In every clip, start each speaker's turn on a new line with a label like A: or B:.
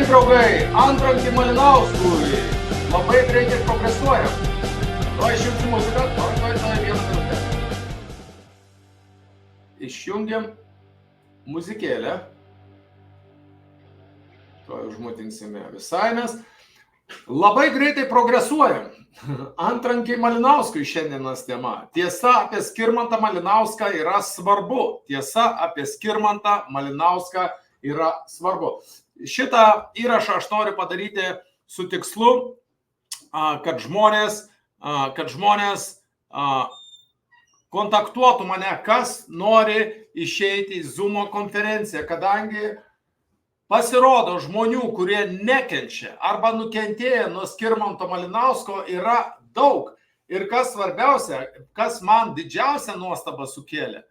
A: draugai, Antrankį Malinauskui labai greitai progresuojam. Tuo išjungsim muziką, tuoj vieną minutę. Išjungiam muzikėlę. Tuoj užmutinsime visai mes. Labai greitai progresuojam. Antrankį Malinauskui šiandienos tema. Tiesa apie Skirmantą Malinauską yra svarbu. Tiesa apie Skirmantą Malinauską yra svarbu. Šitą įrašą aš noriu padaryti su tikslu, kad žmonės kontaktuotų mane, kas nori išeiti į Zoom konferenciją, kadangi pasirodo žmonių, kurie nekenčia arba nukentėję nuo Skirmanto Malinausko yra daug. Ir kas svarbiausia, kas man didžiausia nuostaba sukėlė,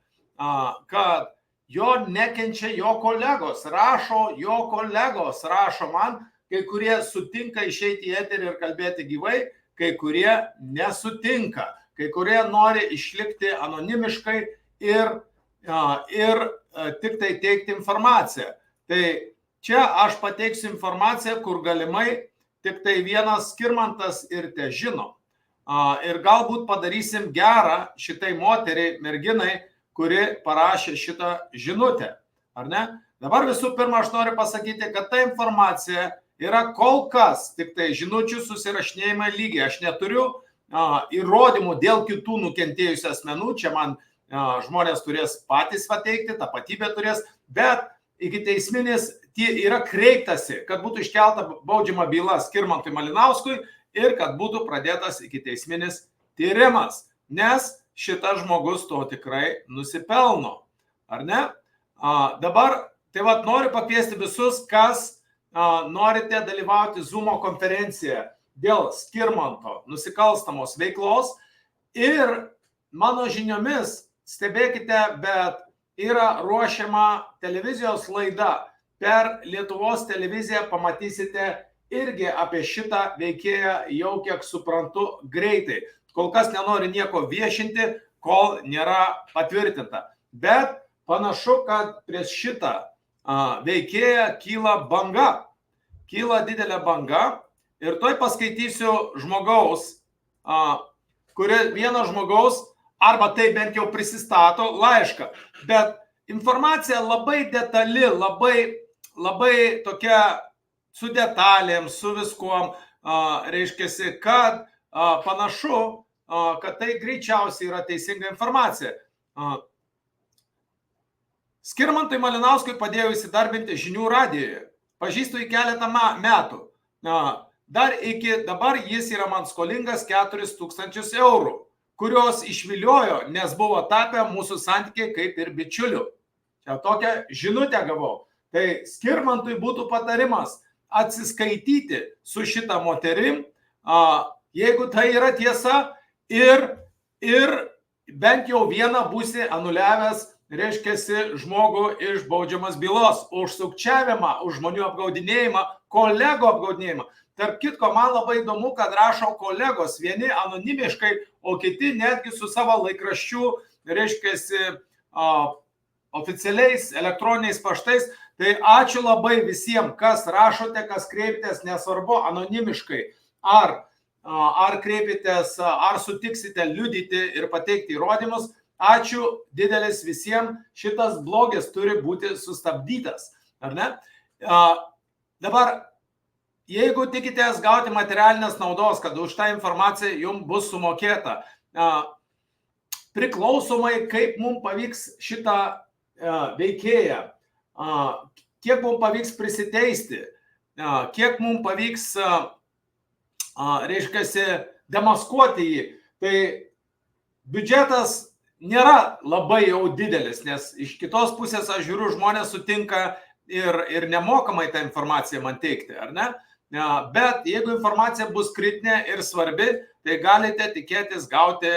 A: kad jo nekenčia jo kolegos, rašo man, kai kurie sutinka išeiti į eterį ir kalbėti gyvai, kai kurie nesutinka, kai kurie nori išlikti anonimiškai ir tik tai teikti informaciją. Tai čia aš pateiksiu informaciją, kur galimai tik tai vienas Skirmantas ir te žino. Ir galbūt padarysim gerą šitai moteriai, merginai, kuri parašė šitą žinutę. Ar ne? Dabar visų pirma, aš noriu pasakyti, kad ta informacija yra kol kas tik tai žinučių susirašinėjimai lygiai. Aš neturiu įrodymų dėl kitų nukentėjusių asmenų. Čia man žmonės turės patys pateikti, tapatybė turės, bet iki teisminis yra kreiptasi, kad būtų iškelta baudžiama byla Skirmantui Malinauskui ir kad būtų pradėtas iki teisminis tyrimas, nes šitas žmogus to tikrai nusipelno. Ar ne? Dabar, tai vat noriu pakviesti visus, kas norite dalyvauti Zoom konferencijoje dėl Skirmanto nusikalstamos veiklos. Ir mano žiniomis, stebėkite, bet yra ruošiama televizijos laida. Per Lietuvos televiziją pamatysite irgi apie šitą veikėją, jau kiek suprantu, greitai. Kol kas nenori nieko viešinti, kol nėra patvirtinta. Bet panašu, kad prieš šitą veikėją kyla banga. Kyla didelė banga. Ir tuoj paskaitysiu žmogaus, vieno žmogaus, arba tai bent jau prisistato laišką. Bet informacija labai detali, labai tokia su detalėm, su viskuom, reiškiasi, kad panašu, kad tai greičiausiai yra teisinga informacija. Skirmantui Malinauskui padėjau įsidarbinti žinių radijoje. Pažįstu į keletą metų. Dar iki dabar jis yra man skolingas 4000 eurų, kurios išviliojo, nes buvo tapę mūsų santykiai kaip ir bičiulių. Čia tokią žinutę gavau. Tai Skirmantui būtų patarimas atsiskaityti su šitą moterim, jeigu tai yra tiesa, ir bent jau vieną būsi anuliavęs, reiškiasi, žmogų iš baudžiamas bylos už sukčiavimą, už žmonių apgaudinėjimą, kolegų apgaudinėjimą. Tarp kitko, man labai įdomu, kad rašo kolegos, vieni anonimiškai, o kiti netgi su savo laikraščiu, reiškiasi, oficialiais elektroniniais paštais. Tai ačiū labai visiems, kas rašote, kas kreiptės, nesvarbu, anonimiškai. Ar kreipitės, ar sutiksite liudyti ir pateikti įrodymus. Ačiū didelis visiems, šitas blogis turi būti sustabdytas. Ar ne? Dabar, jeigu tikitės gauti materialinės naudos, kad už tą informaciją jums bus sumokėta, priklausomai kaip mums pavyks šitą veikėją, kiek mums pavyks prisiteisti, kiek mums pavyks, reiškiasi, demaskuoti jį, tai biudžetas nėra labai jau didelis, nes iš kitos pusės aš žiūriu, žmonės sutinka ir nemokamai tą informaciją man teikti, ar ne? Bet jeigu informacija bus kritinė ir svarbi, tai galite tikėtis gauti,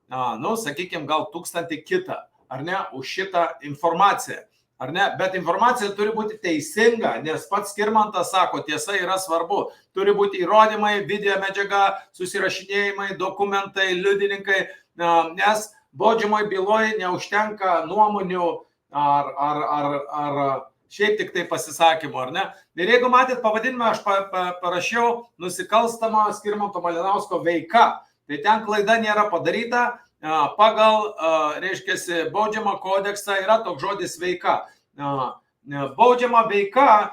A: sakykime, gal 1000 kitą, ar ne, už šitą informaciją. Ar ne? Bet informacija turi būti teisinga, nes pats Skirmantas sako, tiesa yra svarbu. Turi būti įrodymai, video medžiaga, susirašinėjimai, dokumentai, liudininkai, nes baudžiamoje byloje neužtenka nuomonių ar šiaip tik tai pasisakymų, ar ne? Ir jeigu matėt pavadinimą, aš parašiau nusikalstama Skirmanto Malinausko veika. Tai ten klaida nėra padaryta. Pagal, reiškia, baudžiamą kodeksą yra toks žodis veika. Baudžiama veikla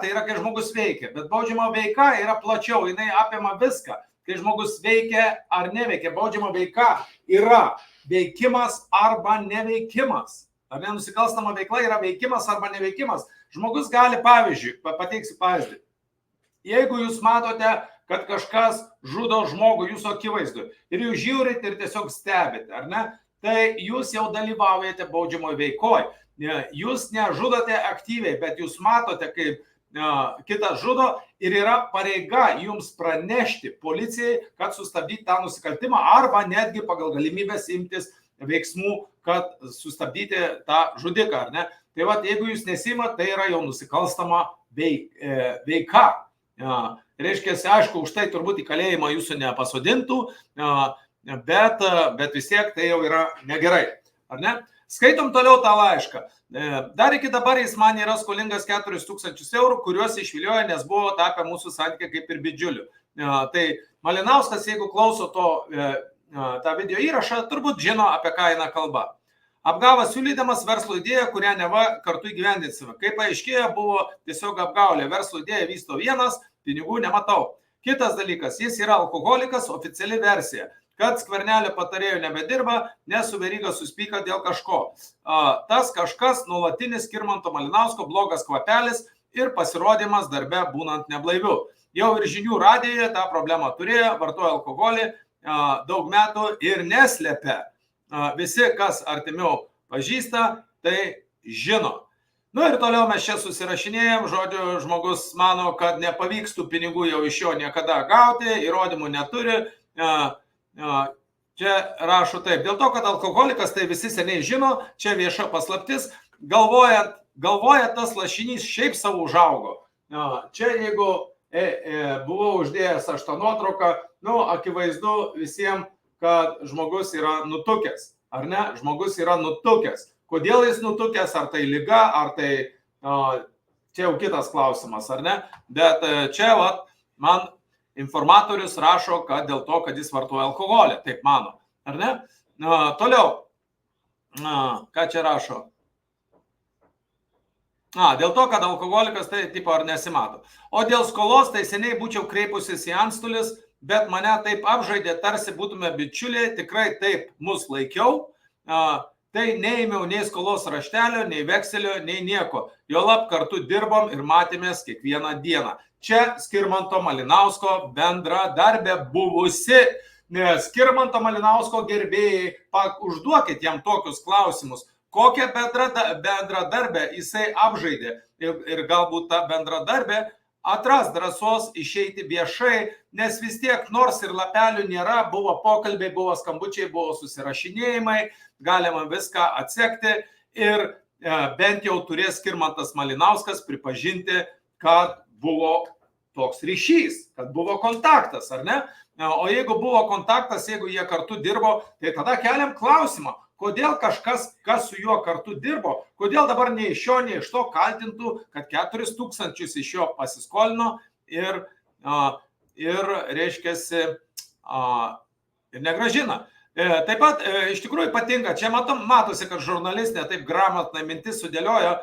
A: tai yra, kai žmogus veikia, bet baudžiama veika yra plačiau, jinai apima viską. Kai žmogus veikia ar neveikia, baudžiama veika yra veikimas arba neveikimas. Ar ne, nusikalstama veikla yra veikimas arba neveikimas. Žmogus gali, pavyzdžiui, pateiksiu pavyzdį. Jeigu jūs matote, kad kažkas žudo žmogų jūsų akivaizdu ir jūs žiūrite ir tiesiog stebite, ar ne, tai jūs jau dalyvaujate baudžiamoje veikoje. Jūs nežudote aktyviai, bet jūs matote, kaip kitas žudo ir yra pareiga jums pranešti policijai, kad sustabdyti tą nusikaltimą arba netgi pagal galimybės imtis veiksmų, kad sustabdyti tą žudiką, ar ne? Tai va, jeigu jūs nesimat, tai yra jau nusikalstama veika. Reiškia, aišku, už tai turbūt į kalėjimą jūsų nepasodintų, bet vis tiek tai jau yra negerai, ar ne? Skaitom toliau tą laišką. Dar iki dabar jis man yra skolingas 4000 eurų, kuriuos išviliojo, nes buvo tapę mūsų santykiai kaip ir bičiulių. Tai Malinauskas, jeigu klauso tą video įrašą, turbūt žino, apie ką eina kalba. Apgavo siūlydamas verslo idėją, kurią neva kartu įgyvendinsime. Kaip paaiškėjo, buvo tiesiog apgaulė. Verslo idėja vysto vienas, pinigų nematau. Kitas dalykas, jis yra alkoholikas, oficiali versija. Kad Skvernelio patarėjų nebedirba, nes su Veryga suspyka dėl kažko. Tas kažkas nuolatinis Skirmanto Malinausko blogas kvapelis ir pasirodymas darbe būnant neblaiviu. Jau ir žinių radijoje tą problemą turėjo, vartojo alkoholį daug metų ir neslepia. Visi, kas artimiau pažįsta, tai žino. Nu ir toliau mes čia susirašinėjom, žodžiu, žmogus mano, kad nepavyks tų pinigų jau iš jo niekada gauti, įrodymų neturi. Čia rašo taip, dėl to, kad alkoholikas, tai visi seniai žino, čia vieša paslaptis, galvoja tas lašinys šiaip savo užaugo. Čia jeigu buvau uždėjęs aš tą nuotrauką, akivaizdu visiems, kad žmogus yra nutukęs, ar ne? Žmogus yra nutukęs. Kodėl jis nutukęs, ar tai liga, ar tai, čia jau kitas klausimas, ar ne? Bet čia man informatorius rašo, kad dėl to, kad jis vartoja alkoholį, taip mano, ar ne? Toliau, ką čia rašo? Dėl to, kad alkoholikas tai tipo ar nesimato. O dėl skolos, tai seniai būčiau kreipusis į antstolis, bet mane taip apžaidė, tarsi būtume bičiuliai, tikrai taip mus laikiau. Tai neėmiau nei skolos raštelio, nei vekselio, nei nieko. Juolab kartu dirbom ir matėmės kiekvieną dieną. Čia Skirmanto Malinausko bendradarbė buvusi. Skirmanto Malinausko gerbėjai, užduokit jam tokius klausimus. Kokią bendradarbę jisai apžaidė ir galbūt ta bendradarbė atras drąsos išeiti viešai, nes vis tiek nors ir lapelių nėra, buvo pokalbiai, buvo skambučiai, buvo susirašinėjimai, galima viską atsekti ir bent jau turės Skirmantas Malinauskas pripažinti, kad buvo toks ryšys, kad buvo kontaktas, ar ne? O jeigu buvo kontaktas, jeigu jie kartu dirbo, tai tada keliam klausimą, kodėl kažkas, kas su juo kartu dirbo, kodėl dabar nei iš šio, nei iš to kaltintų, kad 4000 iš jo pasiskolino ir reiškiasi, ir negrąžina. Taip pat iš tikrųjų patinka, čia matosi, kad žurnalistai taip gramatnai mintis sudėliojo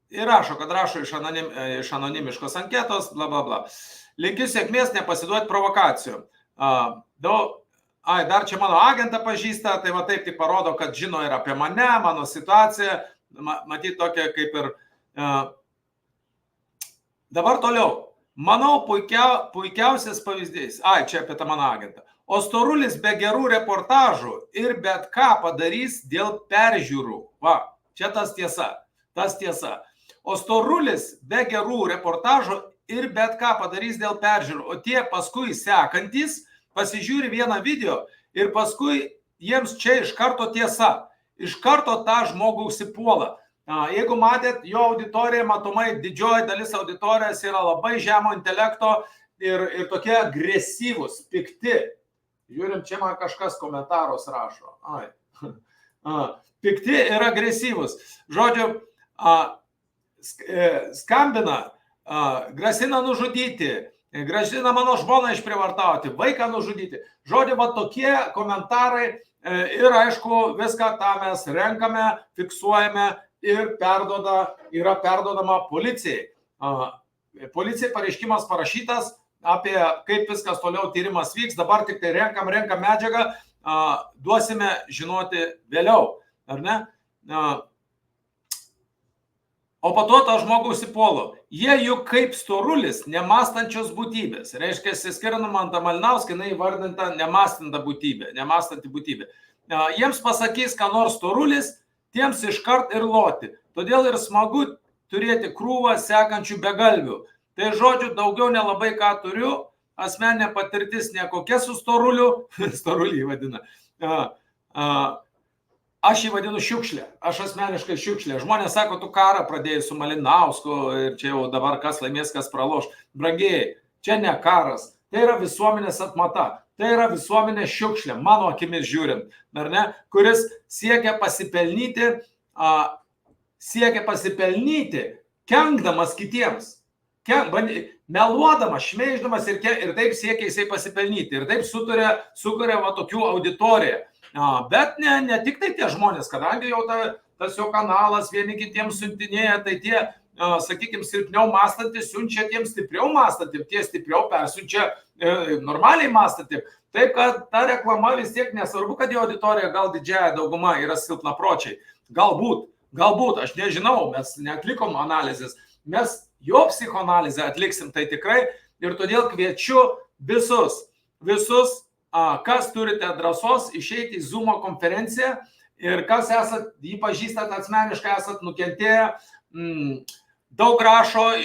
A: ir rašo, kad rašo iš anonimiškos anketos, bla bla bla. Linkiu sėkmės, nepasiduoti provokacijų. Dar čia mano agentą pažįsta, tai va taip tik parodo, kad žino ir apie mane, mano situaciją, matyt tokia kaip ir. Dabar toliau. Manau, puikiausias pavyzdys. Čia apie tą mano agentą. O Storulis be gerų reportažų ir bet ką padarys dėl peržiūrų. Va, čia tas tiesa. O Storulis be gerų reportažų ir bet ką padarys dėl peržiūrų. O tie paskui sekantys pasižiūri vieną video ir paskui jiems čia iš karto tiesa. Iš karto tą žmogų užsipuola. Jeigu matėt, jo auditorija, matomai, didžioji dalis auditorijos yra labai žemo intelekto ir tokie agresyvūs, pikti. Žiūrim, čia man kažkas komentaros rašo. pikti ir agresyvūs. Žodžiu, skambina, grasina nužudyti, grasina mano žmoną išprievartauti, vaiką nužudyti. Žodžiu, va tokie komentarai ir aišku, viską tą mes renkame, fiksuojame ir yra perdodama policijai. Policijai pareiškimas parašytas apie kaip viskas toliau tyrimas vyks, dabar tik tai renkam medžiagą, duosime žinoti vėliau, ar ne? O po to tą žmogų užsipuolo. Jie juk kaip storulis, nemąstančios būtybės. Reiškia, skiriama Manta Malinauskai, jinai įvardinta nemąstanti būtybė. Jiems pasakys, ką nors storulis, tiems iškart ir loti. Todėl ir smagu turėti krūvą sekančių begalvių. Tai žodžiu, daugiau nelabai ką turiu, asmeninė patirtis nekokia su storuliu, storulį vadina. Aš jį vadinu šiukšlė, aš asmeniškai šiukšlė. Žmonės sako, tu karą pradėjai su Malinausku ir čia jau dabar kas laimės, kas praloš. Brangiai, čia ne karas, tai yra visuomenės atmata, tai yra visuomenės šiukšlė, mano akimis žiūrint, ar ne, kuris siekia pasipelnyti, kenkdamas kitiems, meluodamas, šmeiždamas ir taip siekia jisai pasipelnyti ir taip sukuria va tokių auditoriją. Bet ne tik tai tie žmonės, kadangi jau tas jo kanalas vieni kitiems siuntinėja, tai tie, sakykime, silpniau mąstantys siunčia tiems stipriau mąstantys, tie stipriau persiunčia normaliai mąstantys. Taip, kad ta reklama vis tiek nesvarbu, kad jo auditorija gal didžiąja dauguma yra silpnapročiai. Galbūt, aš nežinau, mes neatlikom analizės, mes jo psichoanalizę atliksim tai tikrai ir todėl kviečiu visus, kas turite drąsos išeiti į Zoom konferenciją ir kas esat, jį pažįstat asmeniškai, esat nukentėję, daug rašo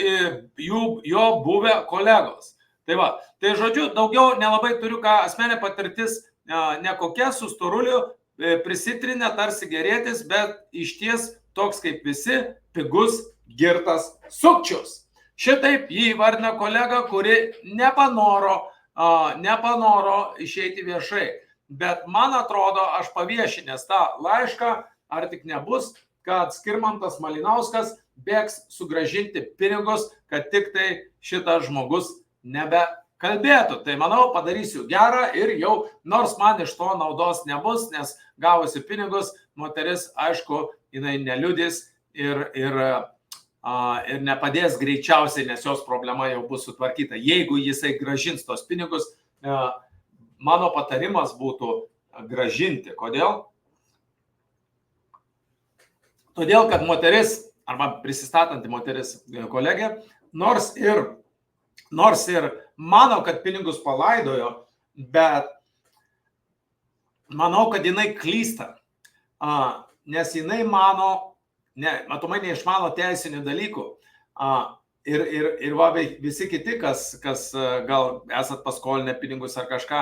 A: jo buvę kolegos. Tai žodžiu, daugiau nelabai turiu ką, asmeninė patirtis nekokia, su storuliu prisitrinę tarsi gerėtis, bet išties toks kaip visi pigus girtas sukčius. Šitaip jį įvardina kolega, kuri nepanoro išeiti viešai. Bet man atrodo, aš paviešinęs tą laišką, ar tik nebus, kad Skirmantas Malinauskas bėgs sugrąžinti pinigus, kad tik tai šitas žmogus nebekalbėtų. Tai manau, padarysiu gerą ir jau, nors man iš to naudos nebus, nes gavusi pinigus, moteris, aišku, jinai neliudys ir nepadės greičiausiai, nes jos problema jau bus sutvarkyta. Jeigu jisai grąžins tos pinigus, mano patarimas būtų grąžinti. Kodėl? Todėl, kad moteris, arba prisistatanti moteris kolegė, nors ir mano, kad pinigus palaidojo, bet manau, kad jinai klysta, nes jinai mano, matomai neišmano teisinių dalykų. Ir visi kiti, kas gal esat paskolinę pinigus ar kažką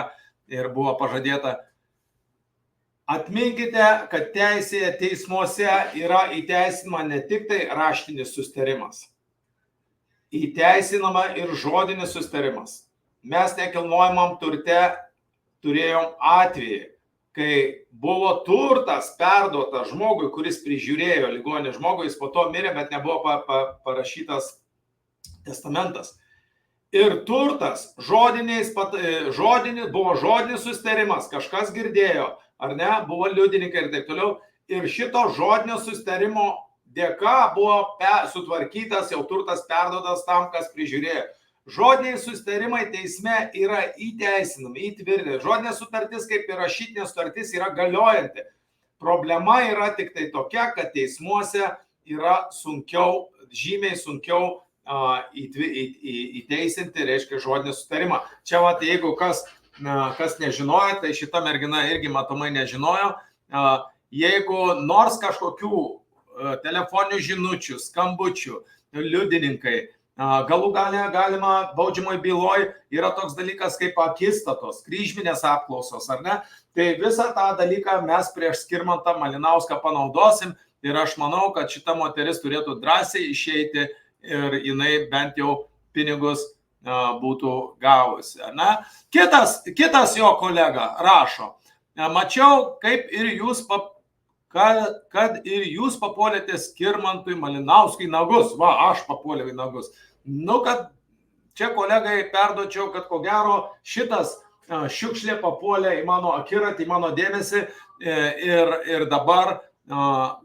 A: ir buvo pažadėta, atminkite, kad teisėje teismuose yra įteisinama ne tik tai raštinis susitarimas, įteisinama ir žodinis susitarimas. Mes nekilnojamam turte turėjom atvejį, kai buvo turtas perduotas žmogui, kuris prižiūrėjo ligonį žmogui, jis po to mirė, bet nebuvo parašytas testamentas. Ir turtas, buvo žodinis susitarimas, kažkas girdėjo, ar ne, buvo liudininkai ir taip toliau. Ir šito žodinio susitarimo dėka buvo sutvarkytas, jau turtas perduotas tam, kas prižiūrėjo. Žodiniai susitarimai teisme yra įteisinami, įtvirtinami. Žodinė sutartis, kaip ir rašytinė sutartis, yra galiojanti. Problema yra tik tai tokia, kad teismuose yra žymiai sunkiau įteisinti, reiškia, žodinį susitarimą. Čia, jeigu kas nežinojo, tai šita mergina irgi matomai nežinojo. Jeigu nors kažkokių telefoninių žinučių, skambučių, liudininkai, galų galima baudžiamoj byloj yra toks dalykas kaip akistatos, kryžminės apklausos, ar ne? Tai visą tą dalyką mes prieš Skirmantą Malinauską panaudosim ir aš manau, kad šita moteris turėtų drąsiai išeiti ir jinai bent jau pinigus būtų gavusi. Ne? Kitas jo kolega rašo, mačiau, kaip ir jūs kad ir jūs papuolėte Skirmantui Malinauskui nagus. Va, aš papuoliau į nagus. Nu, kad čia kolegai perduočiau, kad ko gero šitas šiukšlė papuolė į mano akiratį, į mano dėmesį ir dabar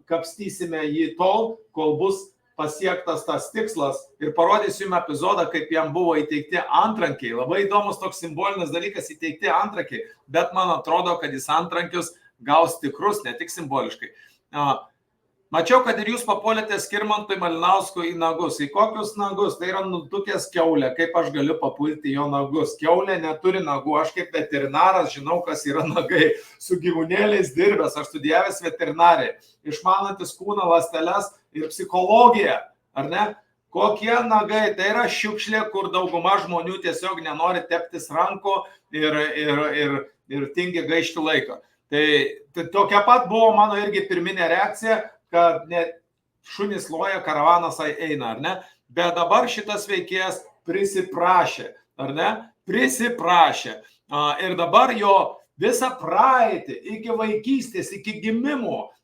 A: kapstysime jį tol, kol bus pasiektas tas tikslas ir parodysiu jums epizodą, kaip jam buvo įteikti antrankiai. Labai įdomus toks simbolinis dalykas įteikti antrankiai, bet man atrodo, kad jis antrankius gaus tikrus, ne tik simboliškai. Mačiau, kad ir jūs papuolėte Skirmantui Malinauskui į nagus. Į kokius nagus? Tai yra nutukęs kiaulė. Kaip aš galiu papulti jo nagus? Kiaulė neturi nagų. Aš kaip veterinaras žinau, kas yra nagai. Su gyvūnėliais dirbęs, aš studijavęs veterinariją, išmanantis kūno ląsteles ir psichologiją. Ar ne? Kokie nagai? Tai yra šiukšlė, kur dauguma žmonių tiesiog nenori teptis rankų ir tingi gaišti laiką. Tai tokia pat buvo mano irgi pirminė reakcija, kad net šunys loja, karavanas eina, ar ne? Bet dabar šitas veikėjas prisiprašė, ar ne? Prisiprašė. Ir dabar jo visą praeitį, iki vaikystės, iki gimimo,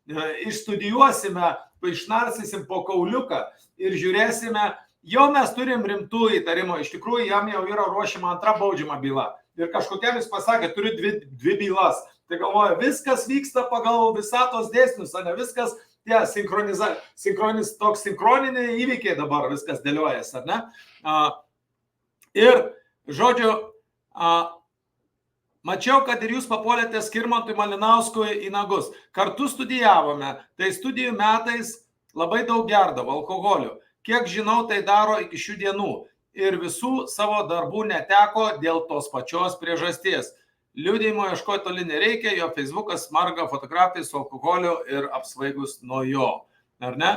A: išstudijuosime, išnarsysim po kauliuką ir žiūrėsime, jau mes turim rimtų įtarimų, iš tikrųjų jam jau yra ruošiama antra baudžiama byla. Ir kažkokiam jis pasakė, turiu dvi bylas. Tai galvoju, viskas vyksta pagal visatos dėsnius, ne viskas tie toks sinchroniniai įvykiai dabar viskas dėliojas, ar ne? Ir, žodžiu, mačiau, kad ir jūs papuolėte Skirmantui Malinauskui į nagus. Kartu studijavome, tai studijų metais labai daug gerdavo alkoholio. Kiek žinau, tai daro iki šių dienų. Ir visų savo darbų neteko dėl tos pačios priežasties. Liudijimo ieškoti toli nereikia, jo Facebookas marga fotografijai su alkoholiu ir apsvaigus nuo jo. Ar ne?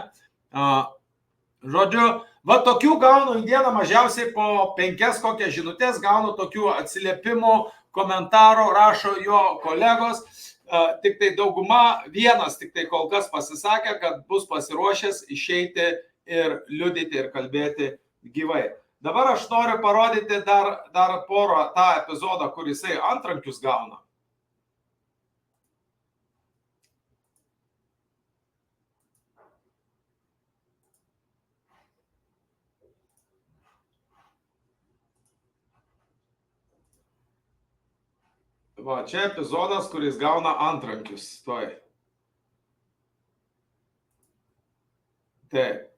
A: Žodžiu, va tokių gaunu į dieną mažiausiai po 5 kokias žinutės, gaunu tokių atsiliepimų, komentarų, rašo jo kolegos. Tik tai dauguma, vienas tik tai kol kas pasisakė, kad bus pasiruošęs išeiti ir liudyti ir kalbėti gyvai. Dabar aš noriu parodyti dar porą tą epizodą, kur jisai antrankius gauna. Va, čia epizodas, kuris gauna antrankius. Taip.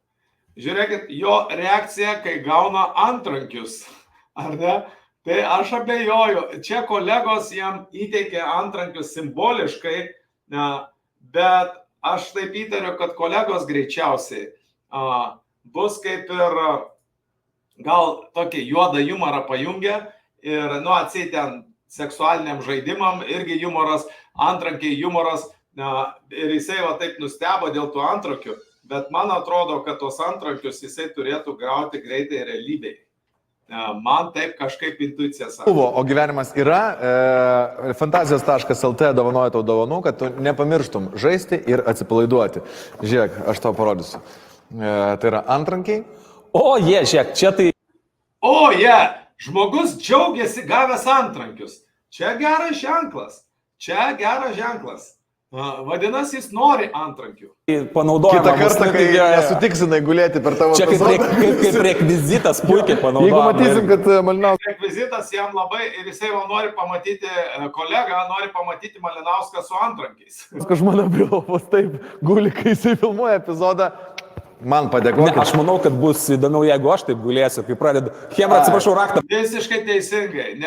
A: Žiūrėkit, jo reakcija, kai gauna antrankius, ar ne? Tai aš abejoju, čia kolegos jam įteikė antrankius simboliškai, bet aš taip įtariu, kad kolegos greičiausiai bus kaip ir gal tokį juodą humorą pajungia ir, atseit ten seksualiniam žaidimam irgi humoras, antrankiai humoras ir jisai va taip nustebo dėl tų antrankių. Bet man atrodo, kad tos antrankius jisai turėtų gauti greitai realybėj. Man taip kažkaip intuicija sako.
B: O gyvenimas yra, fantazijos.lt dovanoja tau dovanų, kad tu nepamirštum žaisti ir atsipalaiduoti. Žiūrėk, aš tau parodysiu. Tai yra antrankiai.
C: Žiūrėk, čia tai...
A: Žmogus džiaugiasi gavęs antrankius. Čia geras ženklas. Vadinasi, jis nori antrankių.
C: Panaudojama.
B: Kitą kartą, kai nesutiksinai gulėti per tavo
C: epizodą. Čia kaip rekvizitas puikiai panaudojama.
B: Jeigu matysim, kad Malinauskas...
A: Rekvizitas jam labai ir jisai nori pamatyti kolegą, nori pamatyti Malinauską su antrankiais.
B: Žmona Brilofas taip guli, kai jisai filmuoja epizodą. Man padėkokit.
C: Aš manau, kad bus įdomiau, jeigu aš taip gulėsiu, kai pradedu. Chebra, atsiprašau, raktą.
A: Visiškai teisingai.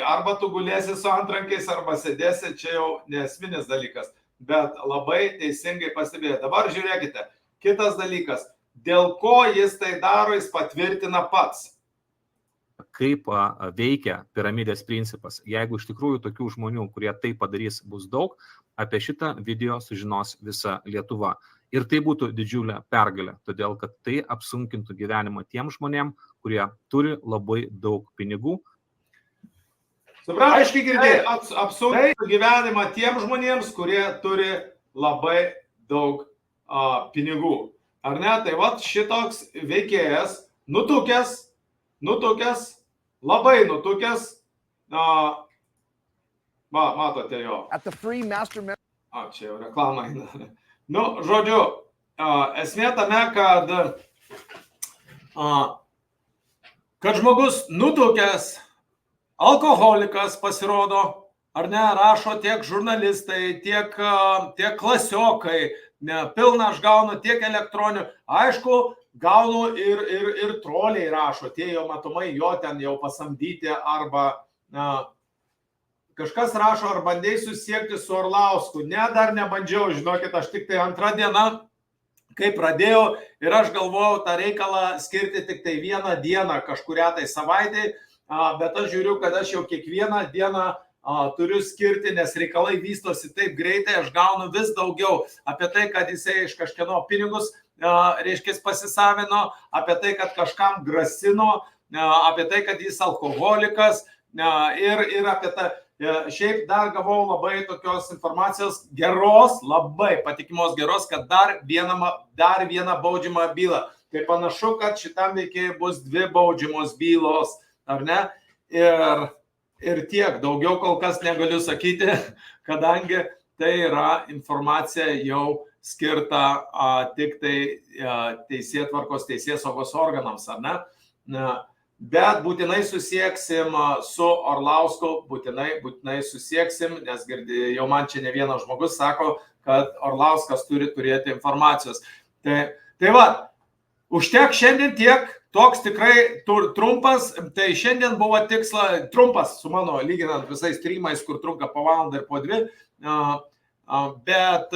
A: Arba tu gulėsi su antrankiais, arba sėdėsi, čia jau nesminis dalykas. Bet labai teisingai pastebėjo. Dabar žiūrėkite. Kitas dalykas. Dėl ko jis tai daro, jis patvirtina pats.
D: Kaip veikia piramidės principas. Jeigu iš tikrųjų tokių žmonių, kurie tai padarys, bus daug, apie šitą video sužinos visa Lietuva. Ir tai būtų didžiulė pergalė, todėl kad tai apsunkintų gyvenimą tiem žmonėm, kurie turi labai daug pinigų.
A: Aiškiai girdėjai, apsunkintų gyvenimą tiem žmonėms, kurie turi labai daug pinigų. Ar ne? Tai vat šitoks veikėjas, nutukęs, labai nutukęs, matote jo. Čia jau reklamą eina. Nu, žodžiu, esmė tame, kad žmogus nutukęs, alkoholikas pasirodo, ar ne, rašo tiek žurnalistai, tiek klasiokai, pilna aš gaunu tiek elektroninių, aišku, gaunu ir troliai rašo, tie jau matomai jo ten jau pasamdyti, arba kažkas rašo, ar bandėjai susiekti su Orlausku. Ne, dar nebandžiau, žinokit, aš tik tai antrą dieną, kai pradėjau, ir aš galvojau tą reikalą skirti tik tai vieną dieną kažkurią tai savaitę, bet aš žiūriu, kad aš jau kiekvieną dieną turiu skirti, nes reikalai vystosi taip greitai, aš gaunu vis daugiau apie tai, kad jisai iš kažkieno pinigus, reiškia, pasisavino, apie tai, kad kažkam grasino, apie tai, kad jis alkoholikas, ir apie tą. Šiaip dar gavau labai tokios informacijos geros, labai patikimos geros, kad dar vieną baudžiamą bylą. Tai panašu, kad šitam veikėjui bus 2 baudžiamos bylos, ar ne? Ir tiek, daugiau kol kas negaliu sakyti, kadangi tai yra informacija jau skirta tik tai teisėtvarkos, teisėsaugos organams, ar ne? Bet būtinai susieksim su Orlausku, būtinai susieksim, nes jau man čia ne vienas žmogus sako, kad Orlauskas turi turėti informacijos. Tai va, užtek šiandien tiek, toks tikrai trumpas, tai šiandien buvo tiksla, trumpas su mano, lyginant visais streamais, kur trunka po valandą ir po 2, bet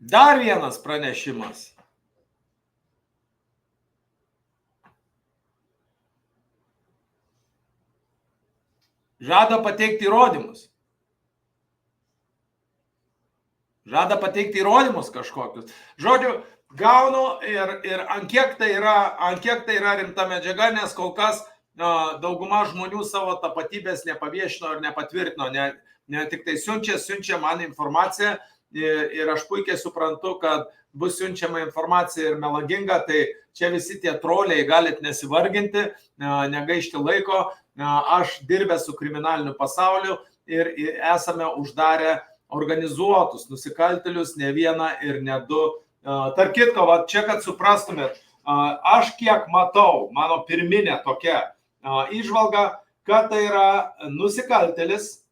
A: dar vienas pranešimas. Žada pateikti įrodymus. Kažkokius. Žodžiu, gaunu ir ant kiek tai yra rimta medžiaga, nes kol kas dauguma žmonių savo tapatybės nepaviešino ir nepatvirtino, ne tik tai siunčia man informaciją. Ir aš puikiai suprantu, kad bus siunčiama informacija ir melaginga, tai čia visi tie troliai galit nesivarginti, negaišti laiko. Aš dirbęs su kriminaliniu pasauliu ir esame uždarę organizuotus nusikaltėlius, ne vieną ir ne 2. Tarp kitko, va, čia kad suprastumėt, aš kiek matau, mano pirminė tokia įžvalga, kad tai yra nusikaltėlis,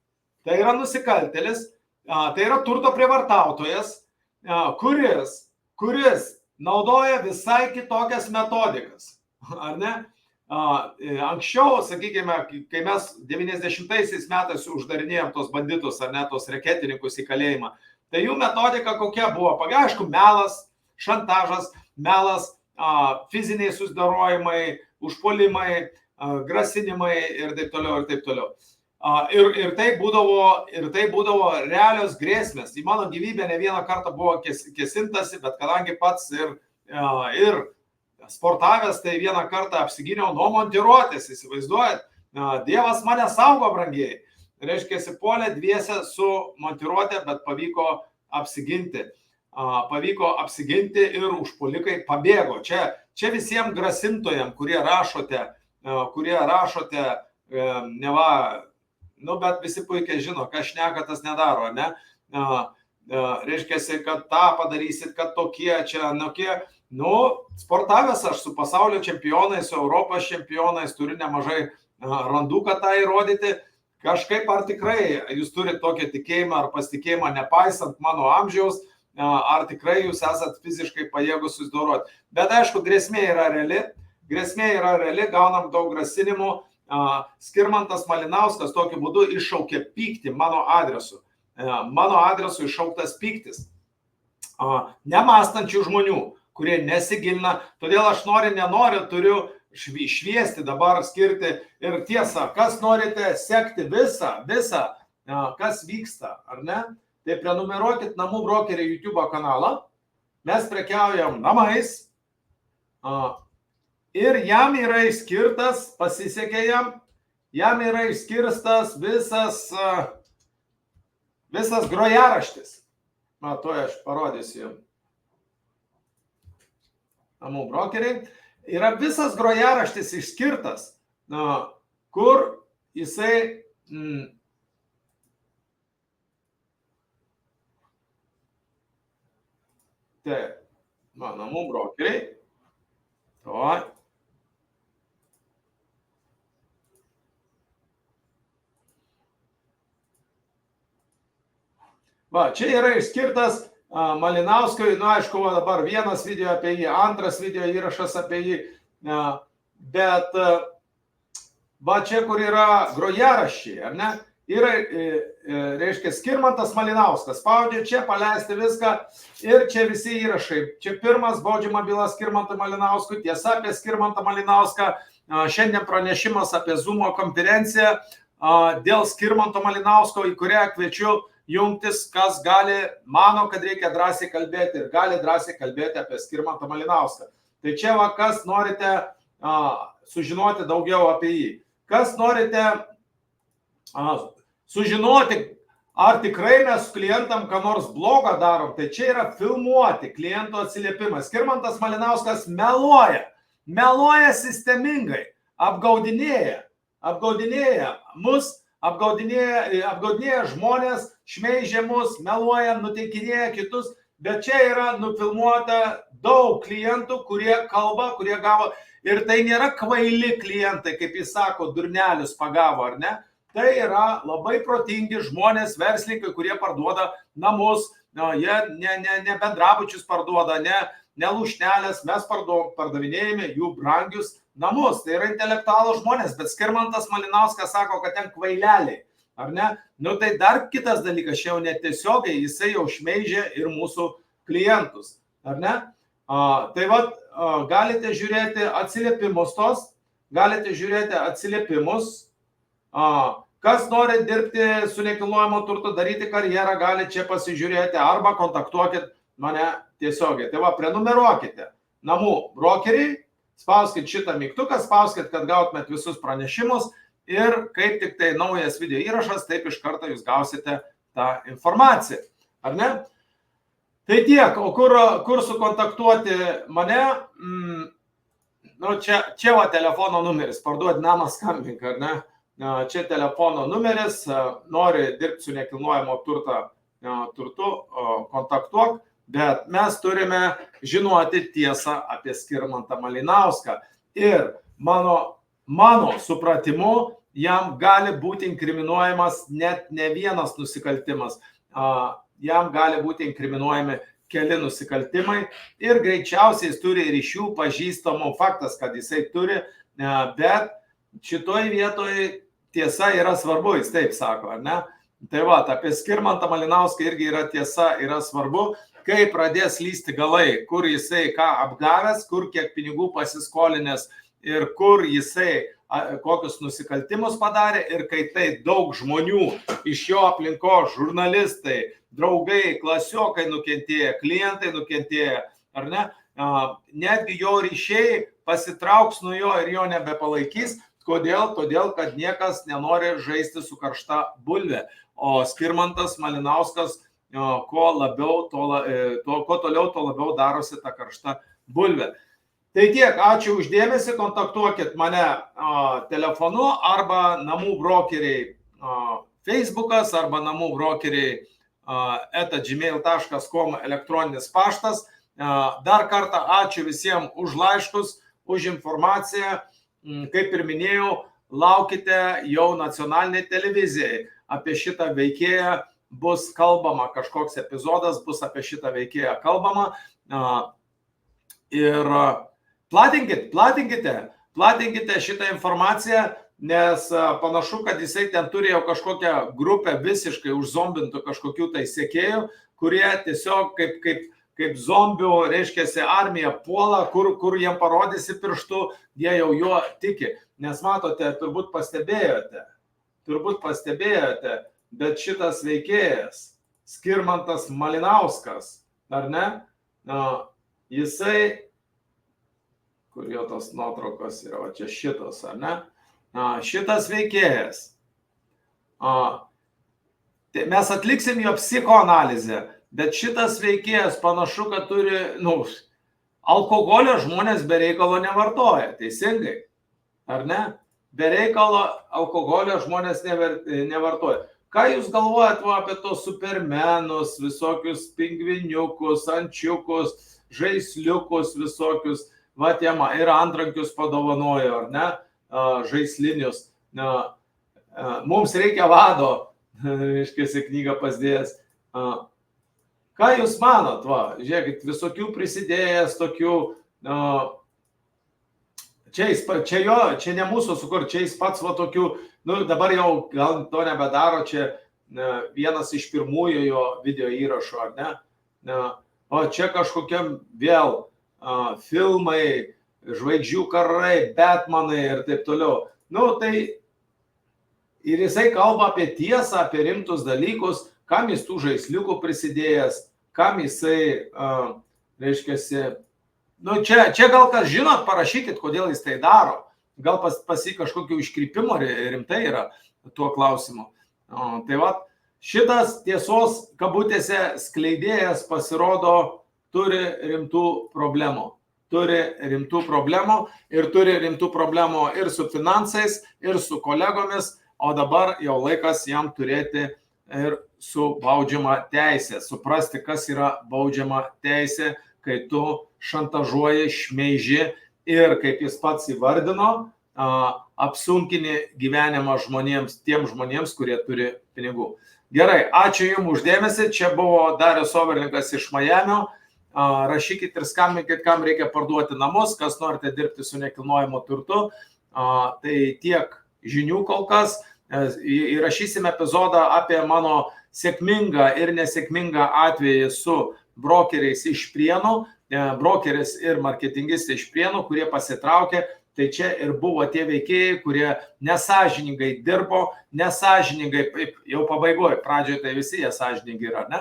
A: tai yra turto prievartautojas, kuris naudoja visai kitokias metodikas, ar ne? Anksčiau, sakykime, kai mes 90-aisiais metais uždarinėjom tos banditus, ar ne, tos reketininkus į kalėjimą, tai jų metodika kokia buvo? Aišku, melas, šantažas, melas, fiziniai susidorojimai, užpuolimai, grasinimai ir taip toliau. Ir tai būdavo realios grėsmės. Į mano gyvybę ne vieną kartą buvo kesintasi, bet kadangi pats ir sportavęs, tai vieną kartą apsigyniau nuo montiruotės, įsivaizduojat, Dievas mane saugo, brangiai. Reiškia, puolė dviese su montiruotė, bet pavyko apsiginti ir užpuolikai pabėgo. Čia visiems grasintojams, kurie rašote, neva, bet visi puikiai žino, kas šneka, tas nedaro, ne? Reiškia, kad tą padarysit, kad tokie čia, sportavęs aš su pasaulio čempionais, su Europos čempionais, turiu nemažai randų, kad tą įrodyti. Kažkaip ar tikrai jūs turite tokią tikėjimą ar pasitikėjimą, nepaisant mano amžiaus, ar tikrai jūs esat fiziškai pajėgus susidoroti. Bet aišku, grėsmė yra reali, gaunam daug grasinimų. Skirmantas Malinauskas tokiu būdu iššaukė pyktį mano adresu. Mano adresu iššauktas pyktis. Nemąstančių žmonių, kurie nesigilina. Todėl aš nenoriu, turiu šviesti dabar, skirti ir tiesą, kas norite sekti visą, kas vyksta, ar ne? Tai prenumeruokit Namų brokerį YouTube kanalą. Mes prekiaujam namais. Ir jam yra išskirtas, pasisekė jam yra išskirstas visas grojaraštis. Tuoj aš parodysiu jums. Namų brokeriai. Yra visas grojaraštis išskirtas, kur jisai taip, namų brokeriai. O. Va, čia yra išskirtas Malinauskui, aišku, dabar vienas video apie jį, antras video įrašas apie jį, bet va čia, kur yra grojaraščiai, ar ne, yra, reiškia, Skirmantas Malinauskas, spaudžia čia, paleisti viską ir čia visi įrašai. Čia pirmas baudžiama byla Skirmantui Malinauskui, tiesa apie Skirmantą Malinauską, šiandien pranešimas apie Zoomo konferenciją dėl Skirmanto Malinausko, į kurią kviečiu jungtis, kas mano, kad reikia drąsiai kalbėti ir gali drąsiai kalbėti apie Skirmantą Malinauską. Tai čia va, kas norite sužinoti daugiau apie jį. Kas norite sužinoti, ar tikrai mes klientam ką nors blogą darom, tai čia yra filmuoti klientų atsiliepimas. Skirmantas Malinauskas meluoja sistemingai, apgaudinėja mus, apgaudinėja žmonės, šmeižia mus, meluoja, nuteikinėja kitus, bet čia yra nufilmuota daug klientų, kurie kalba, kurie gavo, ir tai nėra kvaili klientai, kaip jis sako, durnelius pagavo, ar ne? Tai yra labai protingi žmonės, verslininkai, kurie parduoda namus, jie ne bendrabučius parduoda, ne lūšnelės, mes pardavinėjame jų brangius namus. Tai yra intelektualų žmonės, bet Skirmantas Malinauskas sako, kad ten kvaileliai, ar ne? Nu tai dar kitas dalykas, čia jau netiesiogiai, jisai jau šmeižia ir mūsų klientus, ar ne? Tai va, galite žiūrėti atsiliepimus kas nori dirbti su nekilnojamo turto, daryti karjerą, gali čia pasižiūrėti arba kontaktuokit mane tiesiogiai. Tai va, prenumeruokite namų brokeriai, spauskit šitą mygtuką, spauskit, kad gautumėt visus pranešimus ir kaip tik tai naujas video įrašas, taip iš karto jūs gausite tą informaciją, ar ne? Tai tiek, o kur sukontaktuoti mane? Nu, čia va telefono numeris, parduoti namą, skambink, ar ne? Čia telefono numeris, nori dirbti su nekilnojamo turtu, kontaktuok, bet mes turime žinoti tiesą apie Skirmantą Malinauską. Ir mano supratimu, jam gali būti inkriminuojamas net ne vienas nusikaltimas. Jam gali būti inkriminuojami keli nusikaltimai ir greičiausiai jis turi ryšių pažįstamų, faktas, kad jisai turi, bet šitoj vietoj tiesa yra svarbu, jis taip sako, ar ne? Tai va, apie Skirmantą Malinauską irgi yra tiesa, yra svarbu, kai pradės lysti galai, kur jisai ką apgavęs, kur kiek pinigų pasiskolinęs ir kur jisai kokius nusikaltimus padarė ir kai tai daug žmonių iš jo aplinkos, žurnalistai, draugai, klasiokai nukentėję, klientai nukentėję, ar ne? Netgi jo ryšiai pasitrauks nuo jo ir jo nebepalaikys. Kodėl? Todėl, kad niekas nenori žaisti su karšta bulvė. O Skirmantas Malinauskas, kuo toliau, to labiau darosi ta karšta bulvė. Tai tiek, ačiū uždėmesį, kontaktuokit mane telefonu arba namų brokeriai Facebookas arba namų brokeriai @gmail.com elektroninis paštas. Dar kartą ačiū visiems už laiškus, už informaciją. Kaip ir minėjau, laukite jau nacionaliniai televizijai. Apie šitą veikėją bus kalbama, kažkoks epizodas bus apie šitą veikėją kalbama. Ir platinkite šitą informaciją, nes panašu, kad jisai ten turėjo kažkokią grupę visiškai užzombintų kažkokių tai sekėjų, kurie tiesiog kaip zombių, reiškiasi, armija puola, kur jiem parodysi pirštu, jie jau juo tiki. Nes matote, turbūt pastebėjote, bet šitas veikėjas, Skirmantas Malinauskas, ar ne? Jisai, kur jo tos nuotraukos yra, va čia šitos, ar ne? Šitas veikėjas. Mes atliksim jo psichoanalizę. Bet šitas veikėjas panašu, kad turi, alkoholio žmonės be reikalo nevartoja, teisingai, ar ne? be reikalo alkoholio žmonės nevartoja. Ką jūs galvojat apie tos supermenus, visokius pingviniukus, ančiukus, žaisliukus visokius, ir antrankius padovanojo, ar ne, žaislinius. Mums reikia vado, reiškiasi knygą pasdėjęs. Ką jūs manot, žiūrėkit, visokių prisidėjęs tokių, čia ne mūsų sukur, čia jis pats tokių, dabar jau gal to nebedaro, čia vienas iš pirmųjų jo video įrašų, ar ne? O čia kažkokiam vėl filmai, žvaigždžių karai, Batmanai ir taip toliau. Tai ir jisai kalba apie tiesą, apie rimtus dalykus, kam jis tų žaisliukų prisidėjęs, kam jisai, reiškiasi, čia gal kas žinot, parašykit, kodėl jis tai daro. Gal pas jį kažkokių iškrypimų rimtai yra tuo klausimu. Tai šitas tiesos kabutėse skleidėjas pasirodo turi rimtų problemų. Turi rimtų problemų ir su finansais, ir su kolegomis, o dabar jau laikas jam turėti ir su baudžiama teisė. Suprasti, kas yra baudžiama teisė, kai tu šantažuoji, šmeiži ir, kaip jis pats įvardino, apsunkini gyvenimą tiem žmonėms, kurie turi pinigų. Gerai, ačiū Jums uždėmesi. Čia buvo Darius Overlinkas iš Majamio. Rašykit ir skambinkit, kam reikia parduoti namus, kas norite dirbti su nekilnojamu turtu. Tai tiek žinių kol kas. Įrašysime epizodą apie mano sėkmingą ir nesėkmingą atvejį su brokeriais iš Prienų, brokeris ir marketingistai iš Prienų, kurie pasitraukė. Tai čia ir buvo tie veikėjai, kurie nesąžiningai dirbo, nesąžiningai, jau pabaigoje, pradžioje tai visi jie sąžiningai yra, ne?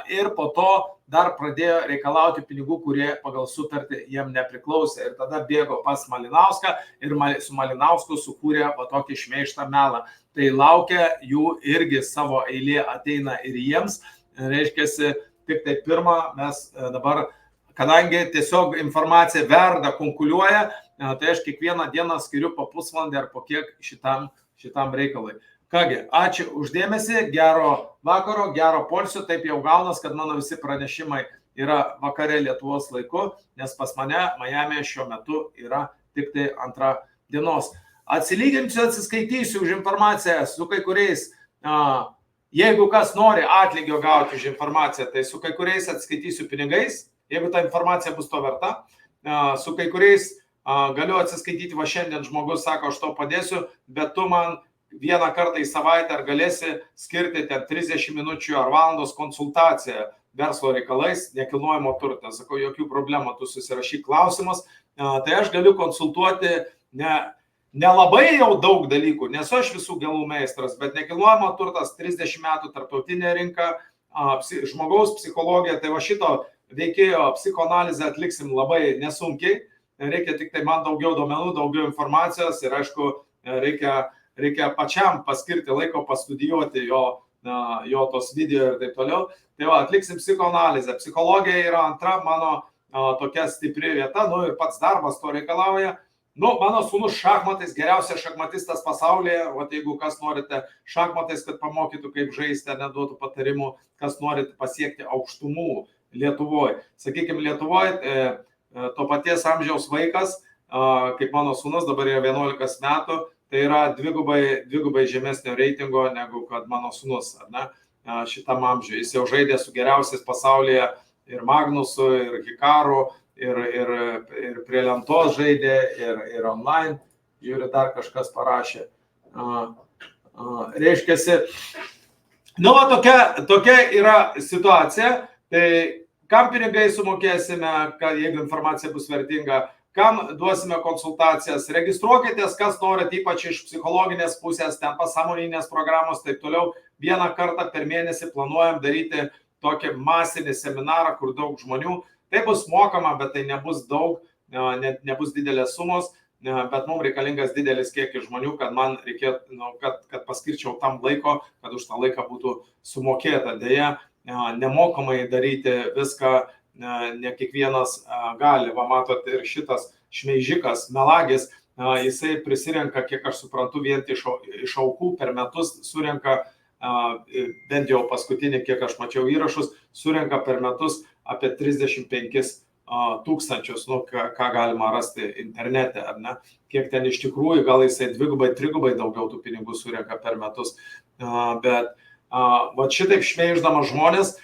A: Ir po to dar pradėjo reikalauti pinigų, kurie pagal sutartį jiem nepriklausė. Ir tada bėgo pas Malinauską ir su Malinausku sukūrė tokį šmeižtą melą. Tai laukia jų irgi savo eilė ateina ir jiems. Reiškiasi, tik tai pirmą mes dabar, kadangi tiesiog informacija verda, kunkuliuoja, tai aš kiekvieną dieną skiriu po pusvalandį ar po kiek šitam reikalui. Kągi, ačiū uždėmesi, gero vakaro, gero poilsio, taip jau gaunas, kad mano visi pranešimai yra vakare Lietuvos laiku, nes pas mane Majamėje šiuo metu yra tik tai 2 dienos. Atsilyginsiu, atsiskaitysiu už informaciją su kai kuriais, jeigu kas nori atlygio gauti už informaciją, tai su kai kuriais atsiskaitysiu pinigais, jeigu ta informacija bus to verta, su kai kuriais galiu atsiskaityti, šiandien žmogus sako, aš to padėsiu, bet tu man vieną kartą į savaitę ar galėsi skirti 30 minučių ar valandos konsultaciją verslo reikalais, nekilnojamo turto. Sakau, jokių problemų, tu susirašyk klausimus. Tai aš galiu konsultuoti nelabai jau daug dalykų, nesu aš visų galų meistras, bet nekilnojamo turtas 30 metų tarptautinė rinka, žmogaus psichologija, tai šito veikėjo psichoanalizę atliksim labai nesunkiai. Reikia tik tai man daugiau duomenų, daugiau informacijos ir aišku, reikia pačiam paskirti laiko pastudijuoti jo tos video ir taip toliau. Tai atliksim psichoanalizę. Psichologija yra antra mano tokia stipri vieta, ir pats darbas to reikalauja. Mano sūnus šachmatais, geriausias šachmatistas pasaulyje, jeigu kas norite šachmatais, kad pamokytų kaip žaisti, neduotų patarimų, kas norite pasiekti aukštumų Lietuvoje. Sakykime, Lietuvoje to paties amžiaus vaikas, kaip mano sūnus, dabar yra 11 metų, tai yra dvigubai žemesnio reitingo negu kad mano sūnus, ar ne, šitam amžiui. Jis jau žaidė su geriausiais pasaulyje ir Magnusu, ir Hikaru, ir prie lentos žaidė, ir online, žiūrė, dar kažkas parašė. Reiškiasi, tokia yra situacija, tai kam pinigai sumokėsime, kad jeigu informacija bus vertinga, kam duosime konsultacijas, registruokitės, kas norit, ypač iš psichologinės pusės, ten pasąmoninės programos, taip toliau. Vieną kartą per mėnesį planuojam daryti tokį masinį seminarą, kur daug žmonių. Tai bus mokama, bet tai nebus daug, nebus didelės sumos, bet mums reikalingas didelis kiekis žmonių, kad man reikėtų, kad paskirčiau tam laiko, kad už tą laiką būtų sumokėta. Deja, nemokamai daryti viską, ne kiekvienas gali. Va, matot, ir šitas šmeižikas, melagis, jisai prisirenka, kiek aš suprantu, vien iš aukų per metus surenka, bent jau paskutinį, kiek aš mačiau įrašus, surenka per metus apie 35 tūkstančius, ką galima rasti internete, ar ne? Kiek ten iš tikrųjų, gal jisai 2-3 daugiau tų pinigų surenka per metus. Bet va šitaip šmeiždamas žmonės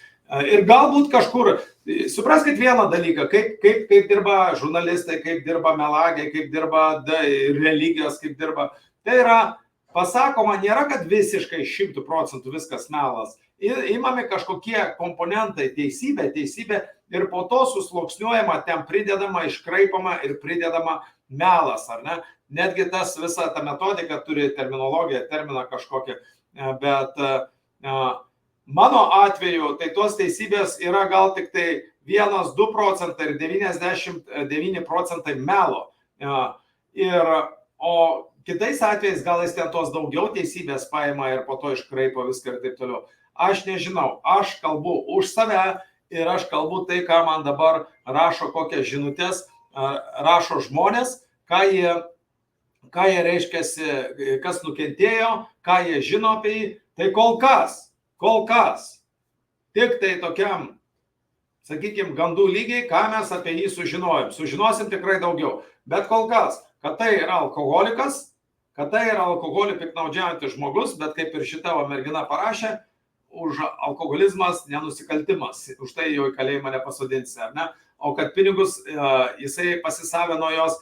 A: ir galbūt kažkur, supraskit vieną dalyką, kaip dirba žurnalistai, kaip dirba melagiai, kaip dirba religijos, kaip dirba. Tai yra pasakoma, nėra, kad visiškai 100% viskas melas. Įmami kažkokie komponentai, teisybė ir po to susluoksniuojama, ten pridedama, iškraipama ir pridedama melas, ar ne? Netgi tas visa ta metodika turi terminologiją, terminą kažkokią, bet mano atveju tai tos teisybės yra gal tik tai 1-2% ir 99% melo. O kitais atvejais gal jis ten tos daugiau teisybės paima ir po to iškraipo viską ir taip toliau. Aš nežinau, aš kalbu už save ir aš kalbu tai, ką man dabar rašo kokias žinutės, rašo žmonės, ką jie reiškiasi, kas nukentėjo, ką jie žino apie jį. Tai kol kas, tik tai tokiam, sakykime, gandų lygiai, ką mes apie jį sužinojom. Sužinosim tikrai daugiau. Bet kol kas, kad tai yra alkoholikas, kad tai yra alkoholį piktnaudžiaujantis žmogus, bet kaip ir šita mergina parašė, už alkoholizmas nenusikaltimas, už tai jau į kalėjimą nepasodinsi, ar ne? O kad pinigus jisai pasisavino jos,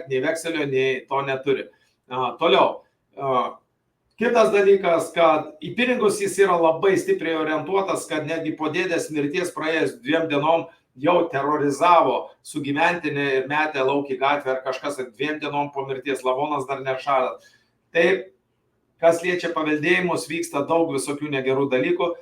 A: nei vekselio, nei to neturi. Toliau. Kitas dalykas, kad į pinigus jis yra labai stipriai orientuotas, kad netgi po dėdės mirties praėjus 2 dienom jau terorizavo sugyventinį ir metė lauk į gatvę ar kažkas, 2 dienom po mirties lavonas dar nešalas. Taip, kas liečia paveldėjimus, vyksta daug visokių negerų dalykų,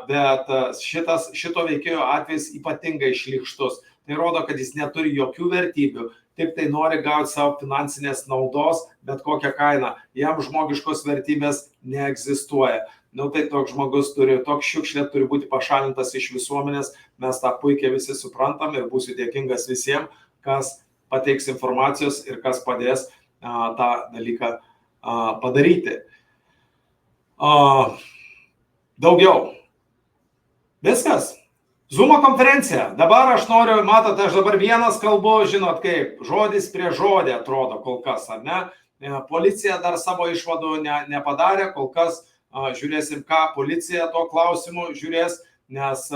A: bet šito veikėjo atvejs ypatingai šlykštus. Tai rodo, kad jis neturi jokių vertybių, tik tai nori gauti savo finansinės naudos, bet kokią kainą. Jam žmogiškos vertybės neegzistuoja. Tai toks žmogus toks šiukšlė turi būti pašalintas iš visuomenės, mes tą puikiai visi suprantam ir būsiu dėkingas visiems, kas pateiks informacijos ir kas padės tą dalyką padaryti. Daugiau. Viskas. Zoomo konferencija. Dabar aš noriu, matote, aš dabar vienas kalbu, žinot kaip, žodis prie žodį atrodo kol kas, ar ne? Policija dar savo išvadų nepadarė, kol kas žiūrėsim, ką policija tuo klausimu žiūrės, nes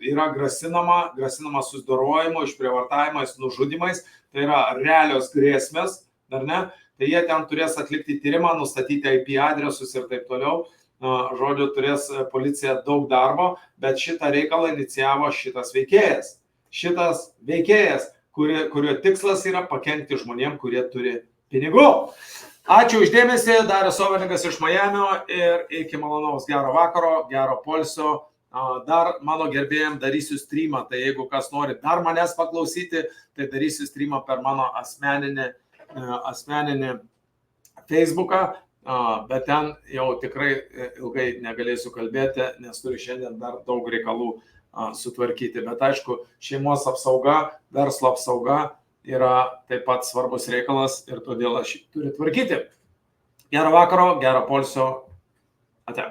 A: yra grasinama susidorojimu, išprievartavimais, nužudimais, tai yra realios grėsmės, ar ne? Tai jie ten turės atlikti tyrimą, nustatyti IP adresus ir taip toliau. Žodžiu, turės policija daug darbo, bet šitą reikalą inicijavo šitas veikėjas, kurio tikslas yra pakenkti žmonėm, kurie turi pinigų. Ačiū uždėmesį, Darius Oveningas iš Majamio ir iki malonaus gero vakaro, gero poilsio. Dar mano gerbėjim darysiu streamą, tai jeigu kas nori dar manęs paklausyti, tai darysiu streamą per mano asmeninį Facebooką, bet ten jau tikrai ilgai negalėsiu kalbėti, nes turiu šiandien dar daug reikalų sutvarkyti. Bet aišku, šeimos apsauga, verslo apsauga yra taip pat svarbus reikalas ir todėl aš jį turiu tvarkyti. Gero vakaro, gero poilsio. Ate.